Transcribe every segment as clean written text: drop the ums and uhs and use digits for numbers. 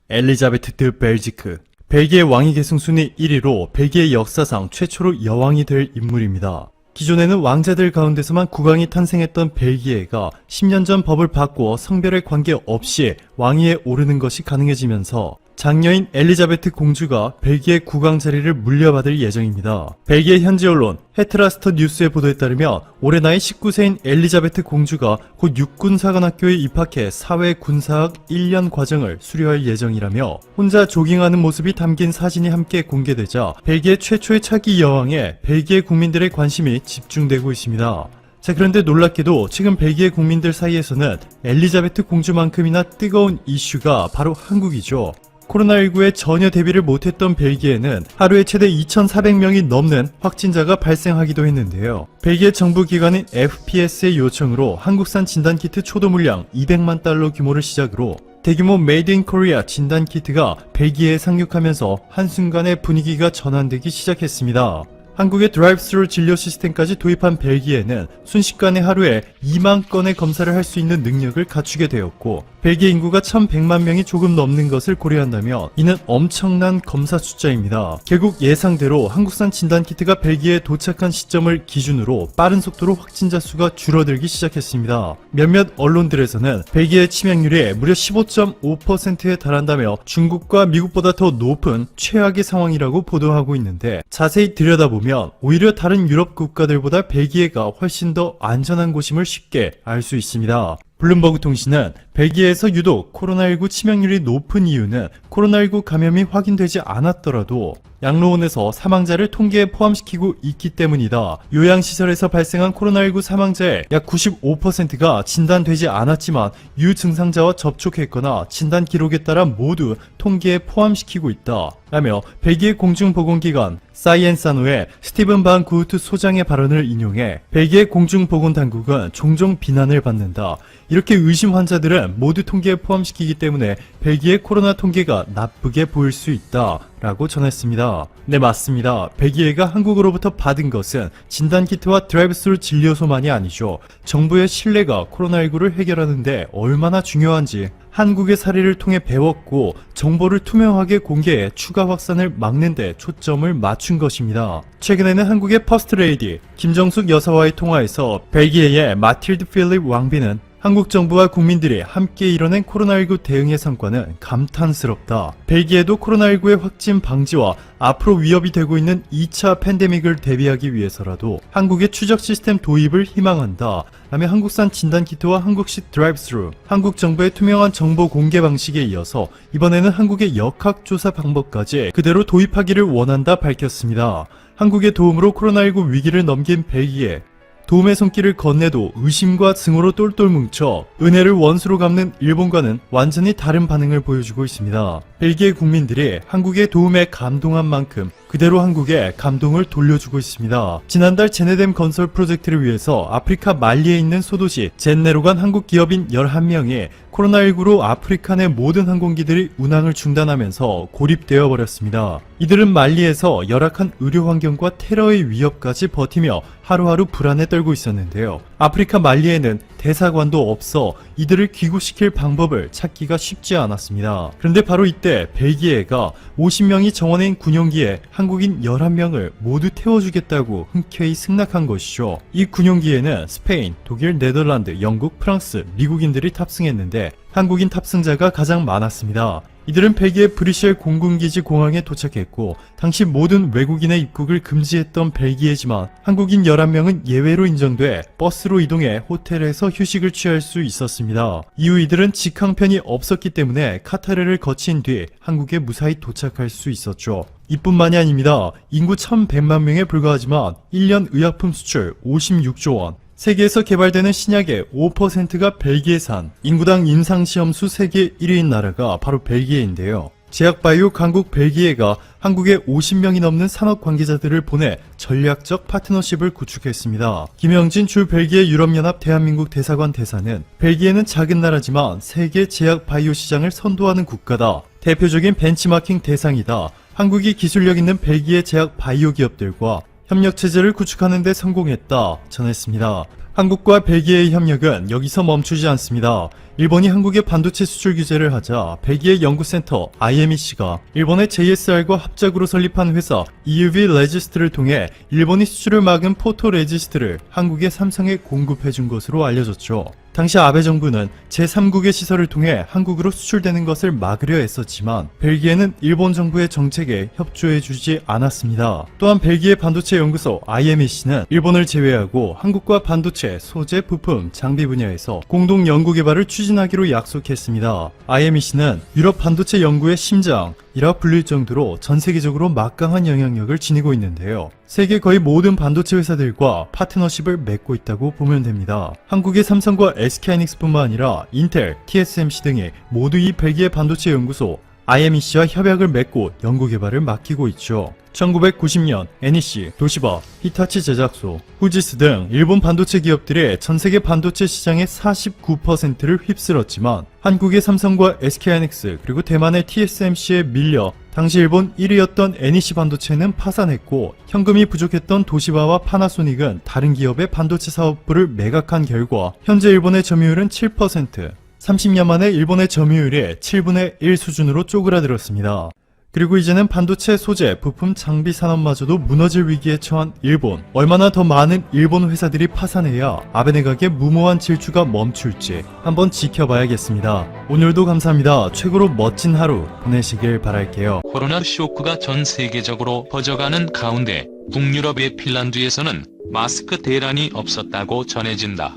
엘리자베트 드 벨지크. 벨기에 왕위 계승 순위 1위로 벨기에 역사상 최초로 여왕이 될 인물입니다. 기존에는 왕자들 가운데서만 국왕이 탄생했던 벨기에가 10년 전 법을 바꾸어 성별에 관계없이 왕위에 오르는 것이 가능해지면서 장녀인 엘리자베트 공주가 벨기에 국왕 자리를 물려받을 예정입니다. 벨기에 현지 언론 헤트라스터 뉴스의 보도에 따르면 올해 나이 19세인 엘리자베트 공주가 곧 육군사관학교에 입학해 사회군사학 1년 과정을 수료할 예정이라며 혼자 조깅하는 모습이 담긴 사진이 함께 공개되자 벨기에 최초의 차기 여왕에 벨기에 국민들의 관심이 집중되고 있습니다. 자, 그런데 놀랍게도 지금 벨기에 국민들 사이에서는 엘리자베트 공주만큼이나 뜨거운 이슈가 바로 한국이죠. 코로나19에 전혀 대비를 못했던 벨기에는 하루에 최대 2,400명이 넘는 확진자가 발생하기도 했는데요. 벨기에 정부 기관인 FPS의 요청으로 한국산 진단키트 초도 물량 200만 달러 규모를 시작으로 대규모 메이드 인 코리아 진단키트가 벨기에에 상륙하면서 한순간에 분위기가 전환되기 시작했습니다. 한국의 드라이브스루 진료 시스템까지 도입한 벨기에는 순식간에 하루에 2만 건의 검사를 할 수 있는 능력을 갖추게 되었고 벨기에 인구가 1,100만 명이 조금 넘는 것을 고려한다면 이는 엄청난 검사 숫자입니다. 결국 예상대로 한국산 진단키트가 벨기에에 도착한 시점을 기준으로 빠른 속도로 확진자 수가 줄어들기 시작했습니다. 몇몇 언론들에서는 벨기에 치명률이 무려 15.5%에 달한다며 중국과 미국보다 더 높은 최악의 상황이라고 보도하고 있는데 자세히 들여다보면 오히려 다른 유럽 국가들보다 벨기에가 훨씬 더 안전한 곳임을 쉽게 알 수 있습니다. 블룸버그 통신은 벨기에에서 유독 코로나19 치명률이 높은 이유는 코로나19 감염이 확인되지 않았더라도 양로원에서 사망자를 통계에 포함시키고 있기 때문이다. 요양시설에서 발생한 코로나19 사망자의 약 95%가 진단되지 않았지만 유증상자와 접촉했거나 진단 기록에 따라 모두 통계에 포함시키고 있다. 라며 벨기에 공중보건기관 사이엔사노의 스티븐 반 구우트 소장의 발언을 인용해 벨기에 공중보건당국은 종종 비난을 받는다. 이렇게 의심 환자들은 모두 통계에 포함시키기 때문에 벨기에 코로나 통계가 나쁘게 보일 수 있다 라고 전했습니다. 네, 맞습니다. 벨기에가 한국으로부터 받은 것은 진단키트와 드라이브스루 진료소만이 아니죠. 정부의 신뢰가 코로나19를 해결하는 데 얼마나 중요한지 한국의 사례를 통해 배웠고 정보를 투명하게 공개해 추가 확산을 막는 데 초점을 맞춘 것입니다. 최근에는 한국의 퍼스트레이디 김정숙 여사와의 통화에서 벨기에의 마틸드 필립 왕비는 한국 정부와 국민들이 함께 이뤄낸 코로나19 대응의 성과는 감탄스럽다. 벨기에도 코로나19의 확진 방지와 앞으로 위협이 되고 있는 2차 팬데믹을 대비하기 위해서라도 한국의 추적 시스템 도입을 희망한다. 라며 한국산 진단키트와 한국식 드라이브스루, 한국 정부의 투명한 정보 공개 방식에 이어서 이번에는 한국의 역학조사 방법까지 그대로 도입하기를 원한다 밝혔습니다. 한국의 도움으로 코로나19 위기를 넘긴 벨기에. 도움의 손길을 건네도 의심과 증오로 똘똘 뭉쳐 은혜를 원수로 갚는 일본과는 완전히 다른 반응을 보여주고 있습니다. 벨기에 국민들이 한국의 도움에 감동한 만큼 그대로 한국에 감동을 돌려주고 있습니다. 지난달 제네뎀 건설 프로젝트를 위해서 아프리카 말리에 있는 소도시 젠네로 간 한국 기업인 11명이 코로나19로 아프리카 내 모든 항공기들이 운항을 중단하면서 고립되어 버렸습니다. 이들은 말리에서 열악한 의료 환경과 테러의 위협까지 버티며 하루하루 불안에 떨고 있었는데요. 아프리카 말리에는 대사관도 없어 이들을 귀국시킬 방법을 찾기가 쉽지 않았습니다. 그런데 바로 이때 벨기에가 50명이 정원해 있는 군용기에 한국인 11명을 모두 태워주겠다고 흔쾌히 승낙한 것이죠. 이 군용기에는 스페인, 독일, 네덜란드, 영국, 프랑스, 미국인들이 탑승했는데 한국인 탑승자가 가장 많았습니다. 이들은 벨기에 브뤼셀 공군기지 공항에 도착했고 당시 모든 외국인의 입국을 금지했던 벨기에지만 한국인 11명은 예외로 인정돼 버스로 이동해 호텔에서 휴식을 취할 수 있었습니다. 이후 이들은 직항편이 없었기 때문에 카타르를 거친 뒤 한국에 무사히 도착할 수 있었죠. 이뿐만이 아닙니다. 인구 1,100만 명에 불과하지만 1년 의약품 수출 56조 원, 세계에서 개발되는 신약의 5%가 벨기에산, 인구당 임상시험수 세계 1위인 나라가 바로 벨기에인데요. 제약바이오 강국 벨기에가 한국에 50명이 넘는 산업 관계자들을 보내 전략적 파트너십을 구축했습니다. 김영진 주 벨기에 유럽연합 대한민국 대사관 대사는 벨기에는 작은 나라지만 세계 제약바이오 시장을 선도하는 국가다. 대표적인 벤치마킹 대상이다. 한국이 기술력 있는 벨기에 제약 바이오 기업들과 협력체제를 구축하는 데 성공했다 전했습니다. 한국과 벨기에의 협력은 여기서 멈추지 않습니다. 일본이 한국에 반도체 수출 규제를 하자 벨기에 연구센터 IMEC가 일본의 JSR과 합작으로 설립한 회사 EUV 레지스트를 통해 일본이 수출을 막은 포토 레지스트를 한국의 삼성에 공급해준 것으로 알려졌죠. 당시 아베 정부는 제3국의 시설을 통해 한국으로 수출되는 것을 막으려 했었지만 벨기에는 일본 정부의 정책에 협조해주지 않았습니다. 또한 벨기에 반도체 연구소 IMEC는 일본을 제외하고 한국과 반도체, 소재, 부품, 장비 분야에서 공동 연구 개발을 추진하기로 약속했습니다. IMEC는 유럽 반도체 연구의 심장이라 불릴 정도로 전 세계적으로 막강한 영향력을 지니고 있는데요. 세계 거의 모든 반도체 회사들과 파트너십을 맺고 있다고 보면 됩니다. 한국의 삼성과 SK하이닉스뿐만 아니라 인텔, TSMC 등이 모두 이 벨기에 반도체 연구소 IMEC와 협약을 맺고 연구개발을 맡기고 있죠. 1990년 NEC, 도시바, 히타치 제작소, 후지스 등 일본 반도체 기업들의 전세계 반도체 시장의 49%를 휩쓸었지만 한국의 삼성과 SK하이닉스 그리고 대만의 TSMC에 밀려 당시 일본 1위였던 NEC 반도체는 파산했고 현금이 부족했던 도시바와 파나소닉은 다른 기업의 반도체 사업부를 매각한 결과 현재 일본의 점유율은 7%, 30년 만에 일본의 점유율이 7분의 1 수준으로 쪼그라들었습니다. 그리고 이제는 반도체 소재, 부품, 장비 산업마저도 무너질 위기에 처한 일본. 얼마나 더 많은 일본 회사들이 파산해야 아베 내각의 무모한 질주가 멈출지 한번 지켜봐야겠습니다. 오늘도 감사합니다. 최고로 멋진 하루 보내시길 바랄게요. 코로나 쇼크가 전 세계적으로 퍼져가는 가운데 북유럽의 핀란드에서는 마스크 대란이 없었다고 전해진다.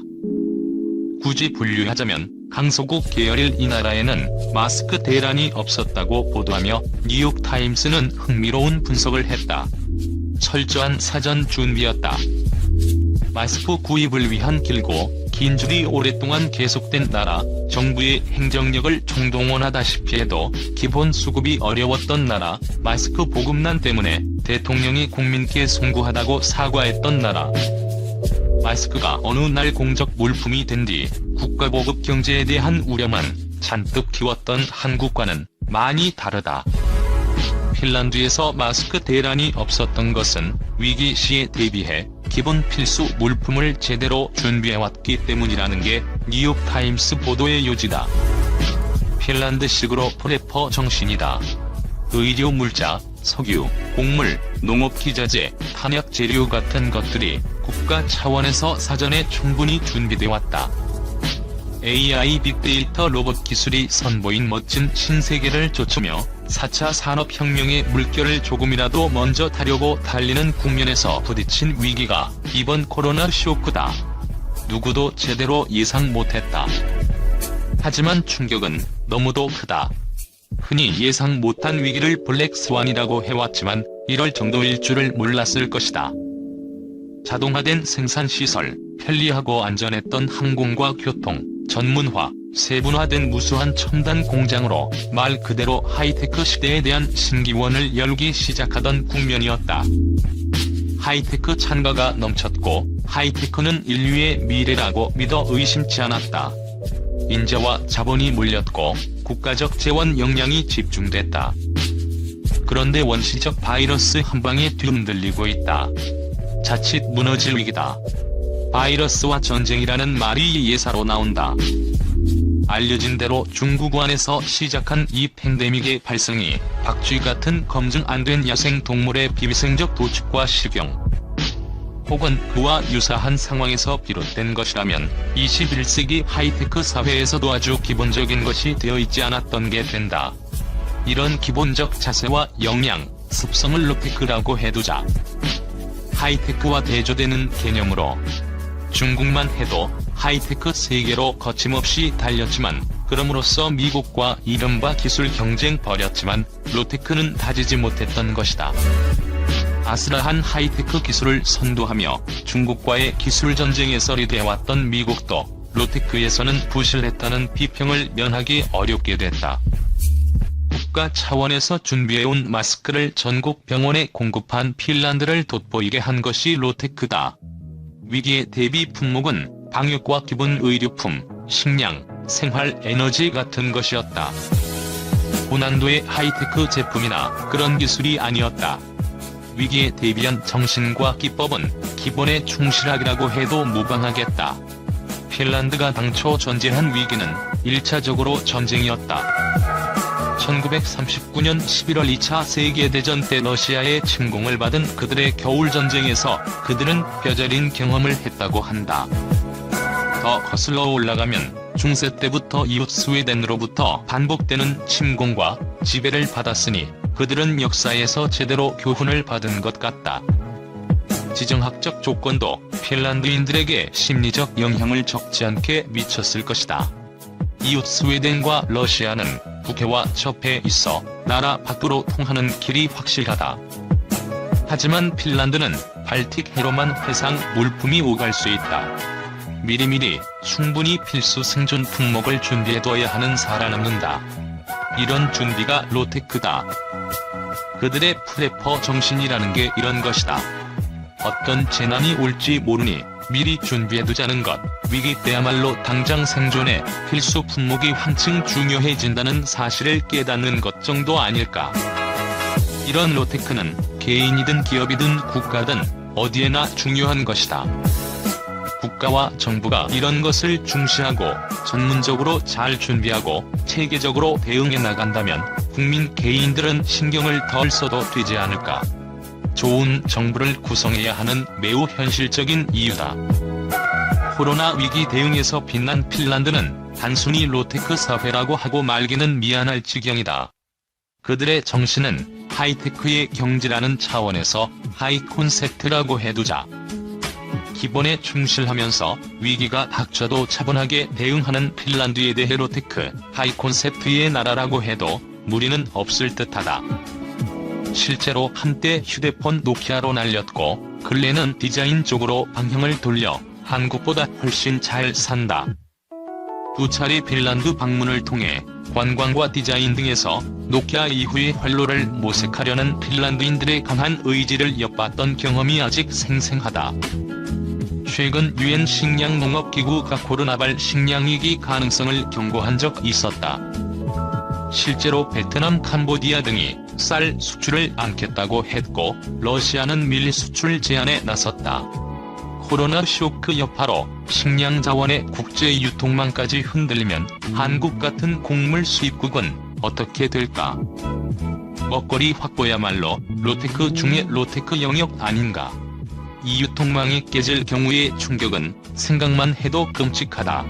굳이 분류하자면 강소국 계열일 이 나라에는 마스크 대란이 없었다고 보도하며 뉴욕타임스는 흥미로운 분석을 했다. 철저한 사전 준비였다. 마스크 구입을 위한 길고 긴 줄이 오랫동안 계속된 나라, 정부의 행정력을 총동원하다시피 해도 기본 수급이 어려웠던 나라, 마스크 보급난 때문에 대통령이 국민께 송구하다고 사과했던 나라. 마스크가 어느 날 공적 물품이 된 뒤 국가보급 경제에 대한 우려만 잔뜩 키웠던 한국과는 많이 다르다. 핀란드에서 마스크 대란이 없었던 것은 위기 시에 대비해 기본 필수 물품을 제대로 준비해왔기 때문이라는 게 뉴욕타임스 보도의 요지다. 핀란드식으로 프레퍼 정신이다. 의료 물자, 석유, 곡물, 농업기자재, 탄약 재료 같은 것들이 국가 차원에서 사전에 충분히 준비돼 왔다. AI 빅데이터 로봇 기술이 선보인 멋진 신세계를 좇으며 4차 산업혁명의 물결을 조금이라도 먼저 타려고 달리는 국면에서 부딪힌 위기가 이번 코로나 쇼크다. 누구도 제대로 예상 못했다. 하지만 충격은 너무도 크다. 흔히 예상 못한 위기를 블랙스완이라고 해왔지만 이럴 정도일 줄을 몰랐을 것이다. 자동화된 생산시설, 편리하고 안전했던 항공과 교통, 전문화, 세분화된 무수한 첨단 공장으로 말 그대로 하이테크 시대에 대한 신기원을 열기 시작하던 국면이었다. 하이테크 찬가가 넘쳤고 하이테크는 인류의 미래라고 믿어 의심치 않았다. 인재와 자본이 몰렸고 국가적 재원 역량이 집중됐다. 그런데 원시적 바이러스 한 방에 뒤흔들리고 있다. 자칫 무너질 위기다. 바이러스와 전쟁이라는 말이 예사로 나온다. 알려진 대로 중국완에서 시작한 이 팬데믹의 발생이 박쥐 같은 검증 안 된 야생 동물의 비위생적 도축과 식용, 혹은 그와 유사한 상황에서 비롯된 것이라면 21세기 하이테크 사회에서도 아주 기본적인 것이 되어 있지 않았던 게 된다. 이런 기본적 자세와 역량, 습성을 로테크라고 해두자. 하이테크와 대조되는 개념으로 중국만 해도 하이테크 세계로 거침없이 달렸지만 그럼으로써 미국과 이른바 기술 경쟁 벌였지만 로테크는 다지지 못했던 것이다. 아슬아한 하이테크 기술을 선도하며 중국과의 기술 전쟁에 썰이되어왔던 미국도 로테크에서는 부실했다는 비평을 면하기 어렵게 됐다. 국가 차원에서 준비해온 마스크를 전국 병원에 공급한 핀란드를 돋보이게 한 것이 로테크다. 위기의 대비 품목은 방역과 기본 의료품, 식량, 생활 에너지 같은 것이었다. 고난도의 하이테크 제품이나 그런 기술이 아니었다. 위기에 대비한 정신과 기법은 기본에 충실하기라고 해도 무방하겠다. 핀란드가 당초 전제한 위기는 1차적으로 전쟁이었다. 1939년 11월 2차 세계대전 때 러시아의 침공을 받은 그들의 겨울전쟁에서 그들은 뼈저린 경험을 했다고 한다. 더 거슬러 올라가면 중세 때부터 이웃 스웨덴으로부터 반복되는 침공과 지배를 받았으니 그들은 역사에서 제대로 교훈을 받은 것 같다. 지정학적 조건도 핀란드인들에게 심리적 영향을 적지 않게 미쳤을 것이다. 이웃 스웨덴과 러시아는 북해와 접해 있어 나라 밖으로 통하는 길이 확실하다. 하지만 핀란드는 발틱 해로만 해상 물품이 오갈 수 있다. 미리미리 충분히 필수 생존 품목을 준비해둬야 하는 살아남는다. 이런 준비가 로테크다. 그들의 프레퍼 정신이라는 게 이런 것이다. 어떤 재난이 올지 모르니 미리 준비해두자는 것, 위기 때야말로 당장 생존에 필수 품목이 한층 중요해진다는 사실을 깨닫는 것 정도 아닐까. 이런 로테크는 개인이든 기업이든 국가든 어디에나 중요한 것이다. 국가와 정부가 이런 것을 중시하고 전문적으로 잘 준비하고 체계적으로 대응해 나간다면 국민 개인들은 신경을 덜 써도 되지 않을까. 좋은 정부를 구성해야 하는 매우 현실적인 이유다. 코로나 위기 대응에서 빛난 핀란드는 단순히 로테크 사회라고 하고 말기는 미안할 지경이다. 그들의 정신은 하이테크의 경지라는 차원에서 하이콘셉트라고 해두자. 기본에 충실하면서 위기가 닥쳐도 차분하게 대응하는 핀란드에 대해 로테크, 하이콘셉트의 나라라고 해도 무리는 없을 듯하다. 실제로 한때 휴대폰 노키아로 날렸고 근래는 디자인 쪽으로 방향을 돌려 한국보다 훨씬 잘 산다. 두 차례 핀란드 방문을 통해 관광과 디자인 등에서 노키아 이후의 활로를 모색하려는 핀란드인들의 강한 의지를 엿봤던 경험이 아직 생생하다. 최근 유엔 식량농업기구가 코로나발 식량위기 가능성을 경고한 적 있었다. 실제로 베트남, 캄보디아 등이 쌀 수출을 안겠다고 했고 러시아는 밀 수출 제한에 나섰다. 코로나 쇼크 여파로 식량 자원의 국제 유통망까지 흔들리면 한국 같은 곡물 수입국은 어떻게 될까? 먹거리 확보야말로 로테크 중의 로테크 영역 아닌가? 이 유통망이 깨질 경우의 충격은 생각만 해도 끔찍하다.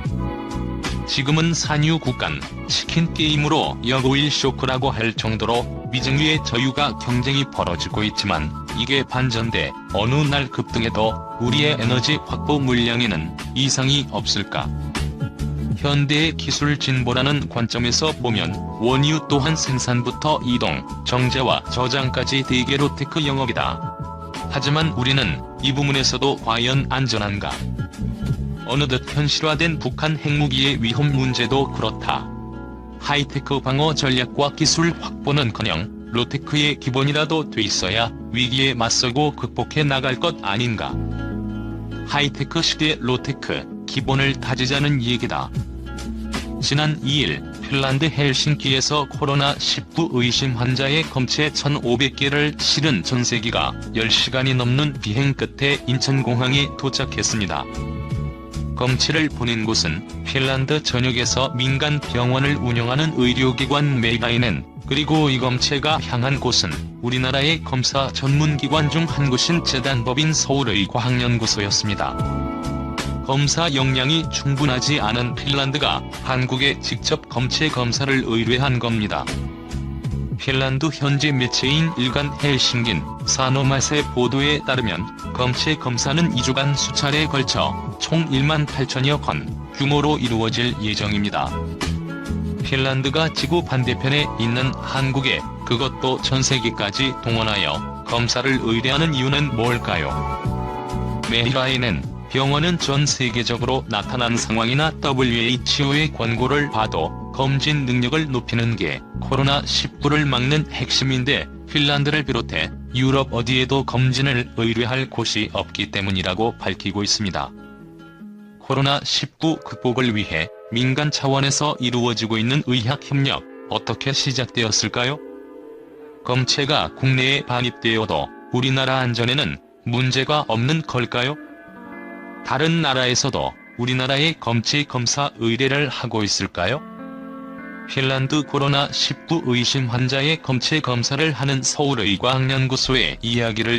지금은 산유 국간, 치킨 게임으로 여고일 쇼크라고 할 정도로 미증유의 저유가 경쟁이 벌어지고 있지만 이게 반전돼 어느 날 급등해도 우리의 에너지 확보 물량에는 이상이 없을까? 현대의 기술 진보라는 관점에서 보면 원유 또한 생산부터 이동, 정제와 저장까지 대개 로테크 영역이다. 하지만 우리는 이 부문에서도 과연 안전한가? 어느덧 현실화된 북한 핵무기의 위험 문제도 그렇다. 하이테크 방어 전략과 기술 확보는커녕 로테크의 기본이라도 돼 있어야 위기에 맞서고 극복해 나갈 것 아닌가. 하이테크 시대 로테크, 기본을 다지자는 얘기다. 지난 2일 핀란드 헬싱키에서 코로나19 의심 환자의 검체 1,500개를 실은 전세기가 10시간이 넘는 비행 끝에 인천공항에 도착했습니다. 검체를 보낸 곳은 핀란드 전역에서 민간 병원을 운영하는 의료기관 메이바이넨, 그리고 이 검체가 향한 곳은 우리나라의 검사 전문기관 중 한 곳인 재단법인 서울의과학연구소였습니다. 검사 역량이 충분하지 않은 핀란드가 한국에 직접 검체 검사를 의뢰한 겁니다. 핀란드 현지 매체인 일간 헬싱긴 사노맛의 보도에 따르면 검체 검사는 2주간 수차례에 걸쳐 총 18,000여 건 규모로 이루어질 예정입니다. 핀란드가 지구 반대편에 있는 한국에 그것도 전세기까지 동원하여 검사를 의뢰하는 이유는 뭘까요? 메이바이넨 병원은 전 세계적으로 나타난 상황이나 WHO의 권고를 봐도 검진 능력을 높이는 게 코로나19를 막는 핵심인데 핀란드를 비롯해 유럽 어디에도 검진을 의뢰할 곳이 없기 때문이라고 밝히고 있습니다. 코로나19 극복을 위해 민간 차원에서 이루어지고 있는 의학협력, 어떻게 시작되었을까요? 검체가 국내에 반입되어도 우리나라 안전에는 문제가 없는 걸까요? 다른 나라에서도 우리나라의 검체 검사 의뢰를 하고 있을까요? 핀란드 코로나19 의심 환자의 검체 검사를 하는 서울의과학연구소의 이야기를